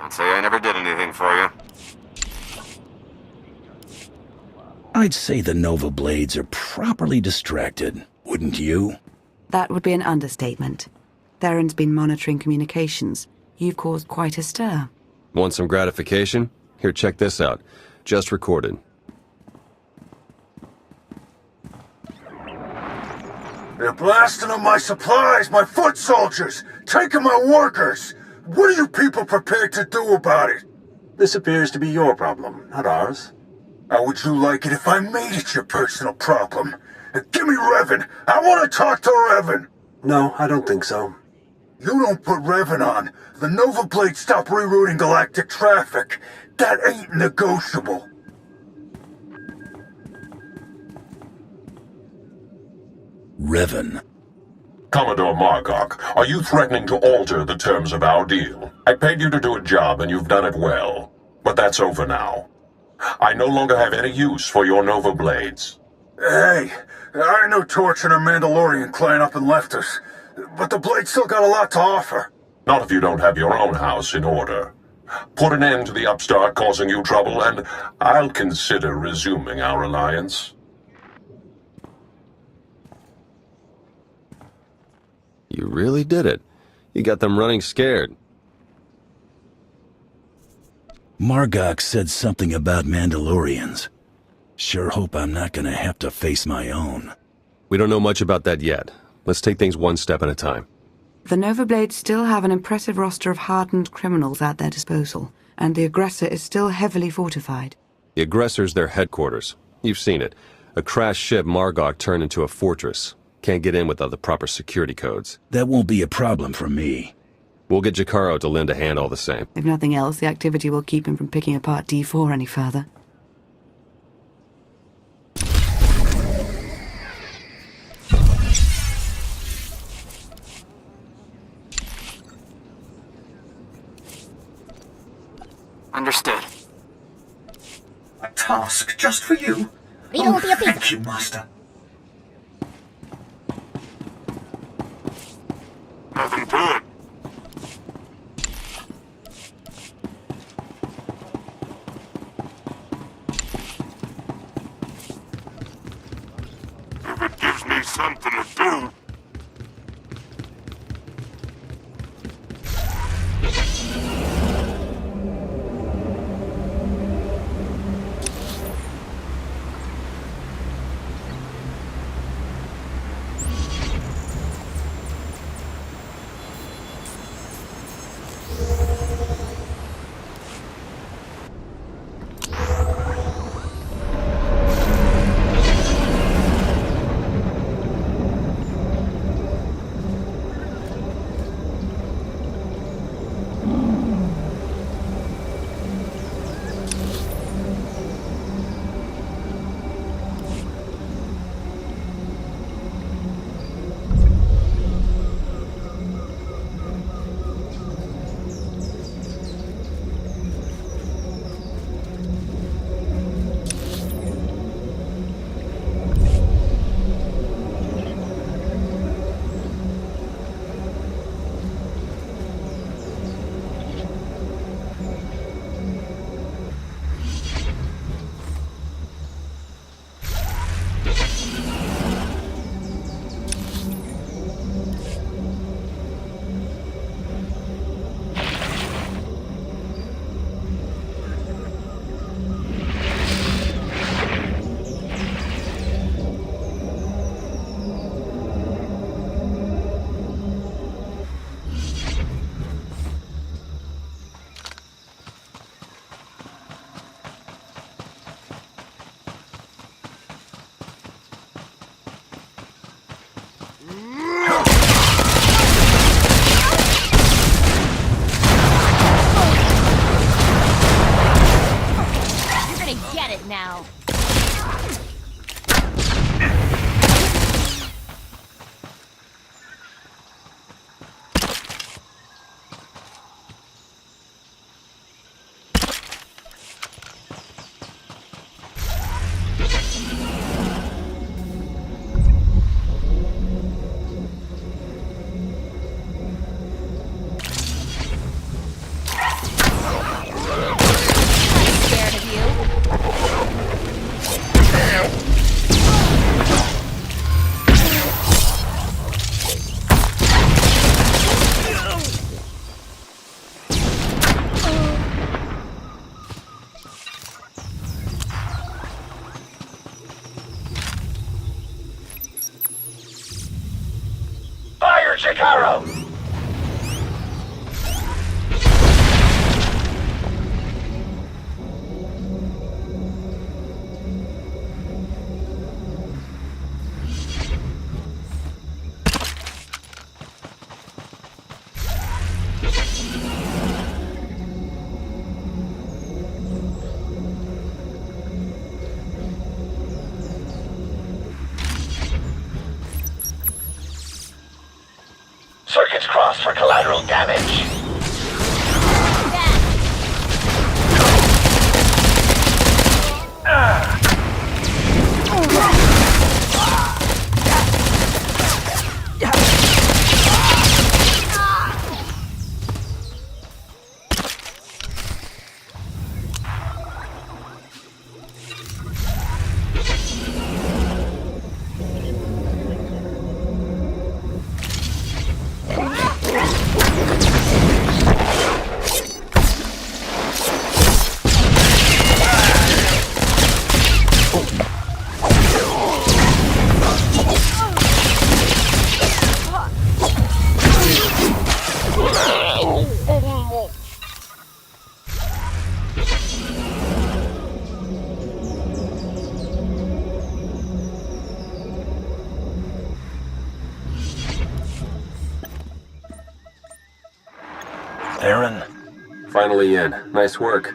Can't say I never did anything for you. I'd say the Nova Blades are properly distracted, wouldn't you? That would be an understatement. Theron's been monitoring communications. You've caused quite a stir. Want some gratification? Here, check this out. Just recorded. They're blasting on my supplies, my foot soldiers, taking my workers. What are you people prepared to do about it? This appears to be your problem, not ours. How would you like it if I made it your personal problem? Give me Revan. I want to talk to Revan. No, I don't think so. You don't put Revan on. The Nova Blades stop rerouting galactic traffic. That ain't negotiable. Revan. Commodore Margok, are you threatening to alter the terms of our deal? I paid you to do a job and you've done it well. But that's over now. I no longer have any use for your Nova Blades. Hey, I know Torch and her Mandalorian clan up and left us. But the Blades still got a lot to offer. Not if you don't have your own house in order. Put an end to the upstart causing you trouble, and I'll consider resuming our alliance. You really did it. You got them running scared. Margok said something about Mandalorians. Sure hope I'm not gonna have to face my own. We don't know much about that yet. Let's take things one step at a time. The Nova Blades still have an impressive roster of hardened criminals at their disposal, and the aggressor is still heavily fortified. The aggressor's their headquarters. You've seen it. A crashed ship Margok turned into a fortress. Can't get in without the proper security codes. That won't be a problem for me. We'll get Jakaro to lend a hand all the same. If nothing else, the activity will keep him from picking apart D4 any further. Understood. A task just for you. Thank you, Master. Nothing to it. If it gives me something to do. Chikaro! Circuits crossed for collateral damage. Aaron? Finally in. Nice work.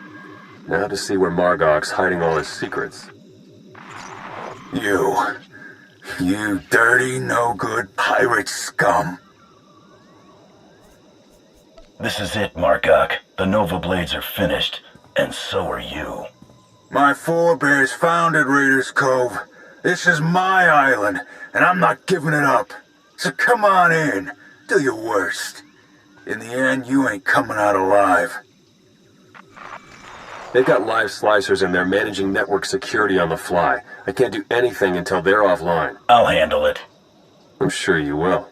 Now to see where Margok's hiding all his secrets. You dirty, no-good pirate scum. This is it, Margok. The Nova Blades are finished, and so are you. My forebears founded Raiders Cove. This is my island, and I'm not giving it up. So come on in, do your worst. In the end, you ain't coming out alive. They've got live slicers and they're managing network security on the fly. I can't do anything until they're offline. I'll handle it. I'm sure you will.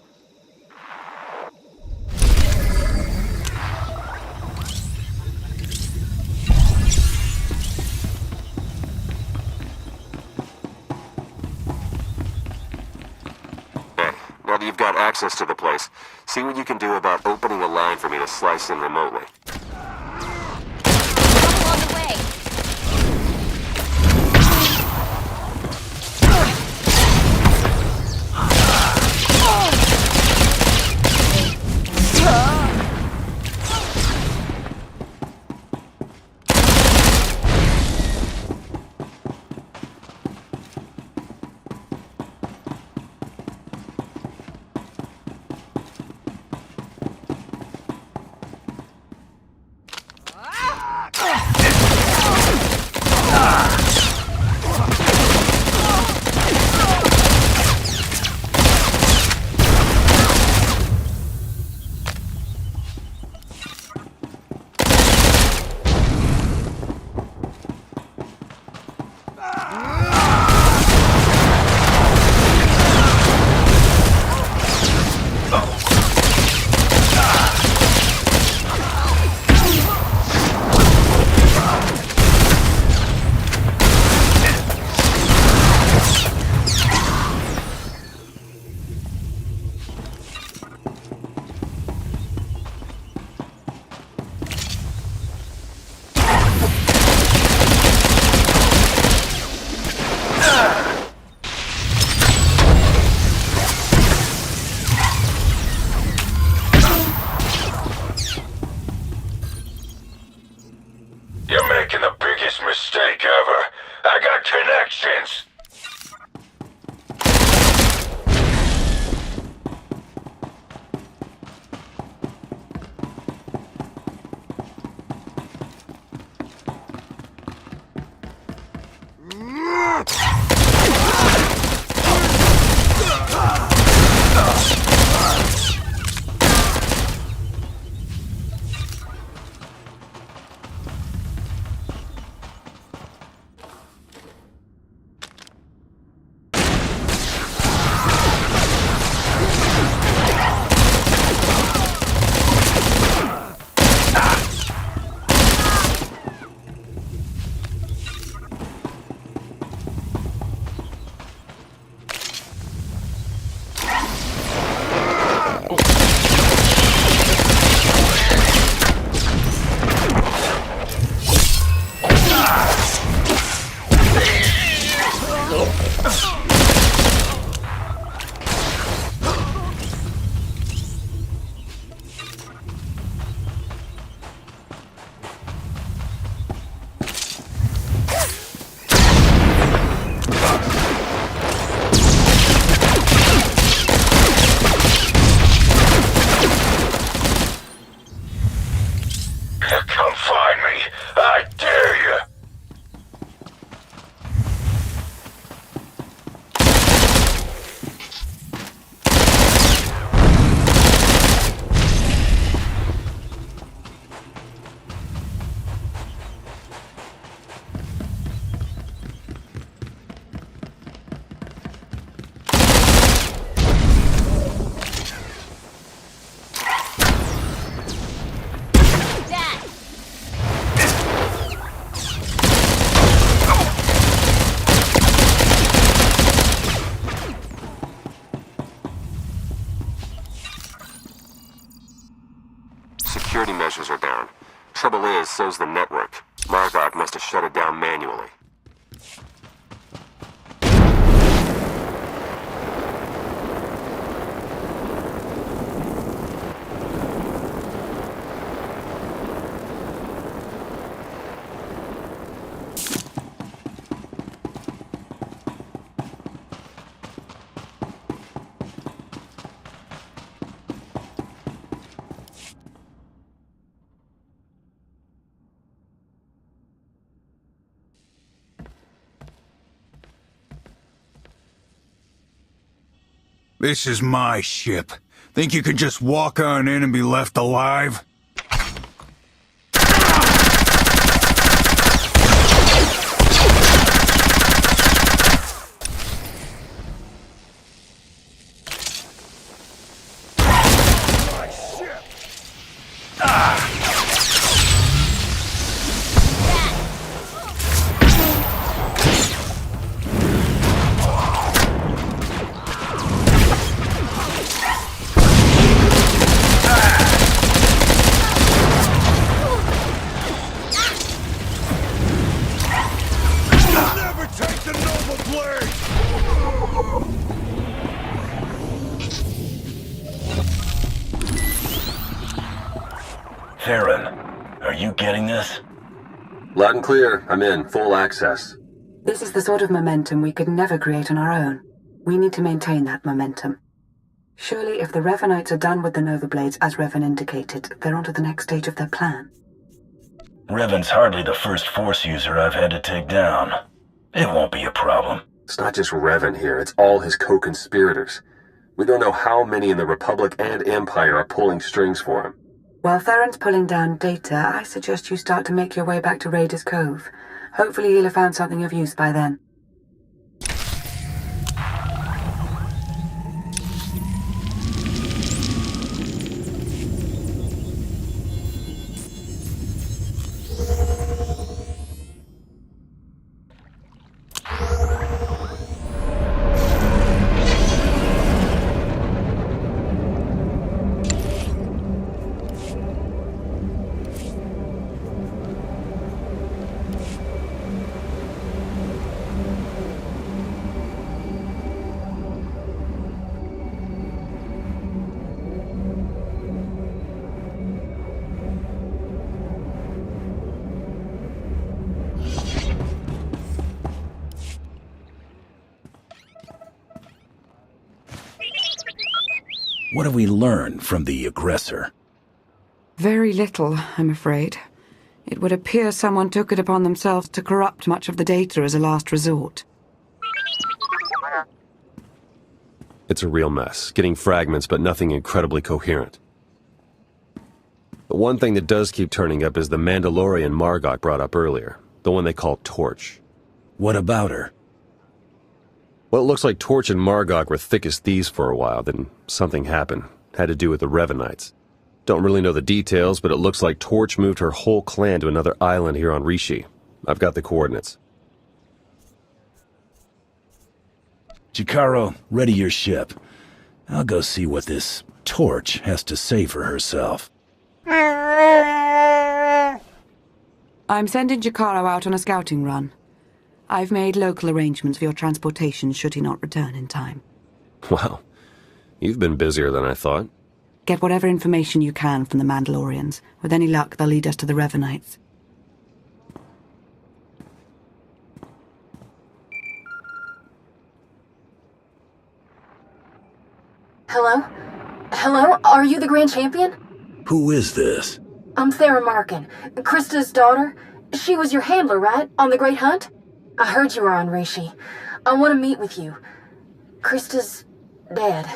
Okay, now that you've got access to the place, see what you can do about opening a line for me to slice in remotely. On the way. Come find me. I dare you. Security measures are down. Trouble is, so's the network. Margok must have shut it down manually. This is my ship. Think you could just walk on in and be left alive? Theron, are you getting this? Loud and clear. I'm in. Full access. This is the sort of momentum we could never create on our own. We need to maintain that momentum. Surely if the Revenites are done with the Nova Blades, as Revan indicated, they're on to the next stage of their plan. Revan's hardly the first Force user I've had to take down. It won't be a problem. It's not just Revan here, it's all his co-conspirators. We don't know how many in the Republic and Empire are pulling strings for him. While Theron's pulling down data, I suggest you start to make your way back to Raiders Cove. Hopefully he'll have found something of use by then. What have we learned from the aggressor? Very little, I'm afraid. It would appear someone took it upon themselves to corrupt much of the data as a last resort. It's a real mess, getting fragments but nothing incredibly coherent. The one thing that does keep turning up is the Mandalorian Margok brought up earlier, the one they call Torch. What about her? Well, it looks like Torch and Margok were thick as thieves for a while, then something happened. Had to do with the Revenites. Don't really know the details, but it looks like Torch moved her whole clan to another island here on Rishi. I've got the coordinates. Chikaro, ready your ship. I'll go see what this Torch has to save her herself. I'm sending Jakaro out on a scouting run. I've made local arrangements for your transportation should he not return in time. Wow. You've been busier than I thought. Get whatever information you can from the Mandalorians. With any luck, they'll lead us to the Revanites. Hello? Hello? Are you the Grand Champion? Who is this? I'm Thera Markin, Krista's daughter. She was your handler, right? On the Great Hunt? I heard you were on Rishi. I want to meet with you. Krista's dead.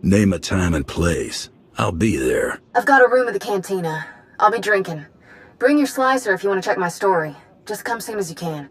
Name a time and place. I'll be there. I've got a room at the cantina. I'll be drinking. Bring your slicer if you want to check my story. Just come soon as you can.